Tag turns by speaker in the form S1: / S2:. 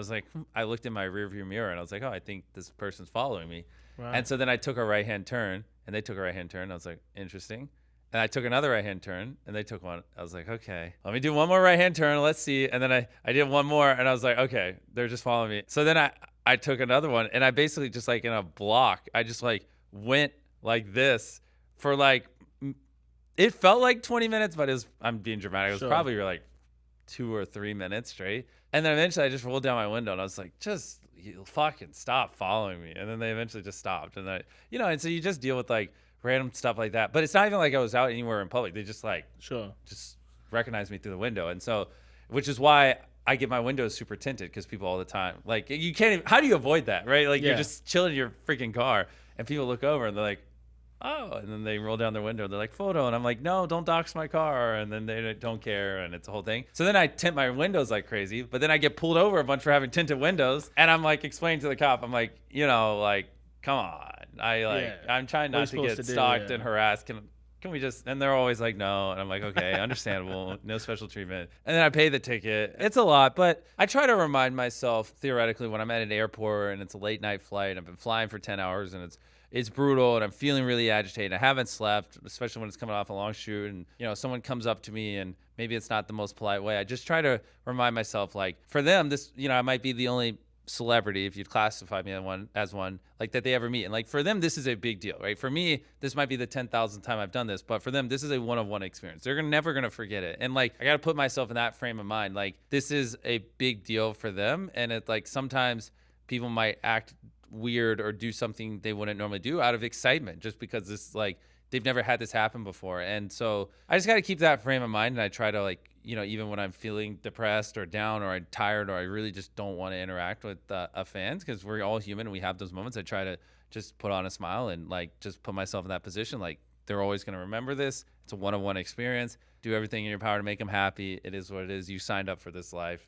S1: was like, I looked in my rearview mirror and I was like, oh, I think this person's following me.
S2: Right.
S1: And so then I took a right-hand turn and they took a right-hand turn. I was like, interesting. And I took another right-hand turn and they took one. I was like, okay, let me do one more right-hand turn. Let's see. And then I did one more and I was like, okay, they're just following me. So then I took another one and I basically just like in a block, I just like went like this for like, it felt like 20 minutes, but I'm being dramatic. It was probably like 2 or 3 minutes straight. And then eventually I just rolled down my window and I was like, just you fucking stop following me. And then they eventually just stopped. And and so you just deal with like random stuff like that. But it's not even like I was out anywhere in public. They just like, just recognized me through the window. And so, which is why I get my windows super tinted because people all the time, like you can't even, how do you avoid that? Right? Like you're just chilling in your freaking car and people look over and they're like, oh, and then they roll down their window. They're like, photo. And I'm like, no, don't dox my car. And then they don't care. And it's a whole thing. So then I tint my windows like crazy. But then I get pulled over a bunch for having tinted windows. And I'm like explaining to the cop, I'm like, like, come on. I'm trying not to get stalked and harassed. Can we just, and they're always like, no. And I'm like, okay, understandable. No special treatment. And then I pay the ticket. It's a lot, but I try to remind myself theoretically when I'm at an airport and it's a late night flight, I've been flying for 10 hours and it's brutal and I'm feeling really agitated. I haven't slept, especially when it's coming off a long shoot. And, someone comes up to me and maybe it's not the most polite way. I just try to remind myself, like, for them, this, I might be the only celebrity, if you'd classify me as one, like that they ever meet. And like for them, this is a big deal, right? For me, this might be the 10,000th time I've done this, but for them, this is a one-of-one experience. They're never going to forget it. And like, I got to put myself in that frame of mind. Like this is a big deal for them. And it's like, sometimes people might act weird or do something they wouldn't normally do out of excitement just because this like they've never had this happen before. And so I just got to keep that frame of mind. And I try to like, even when I'm feeling depressed or down or I'm tired or I really just don't want to interact with fans, because we're all human and we have those moments, I try to just put on a smile and like just put myself in that position. Like they're always going to remember this. It's a one-on-one experience. Do everything in your power to make them happy. It is what it is. You signed up for this life.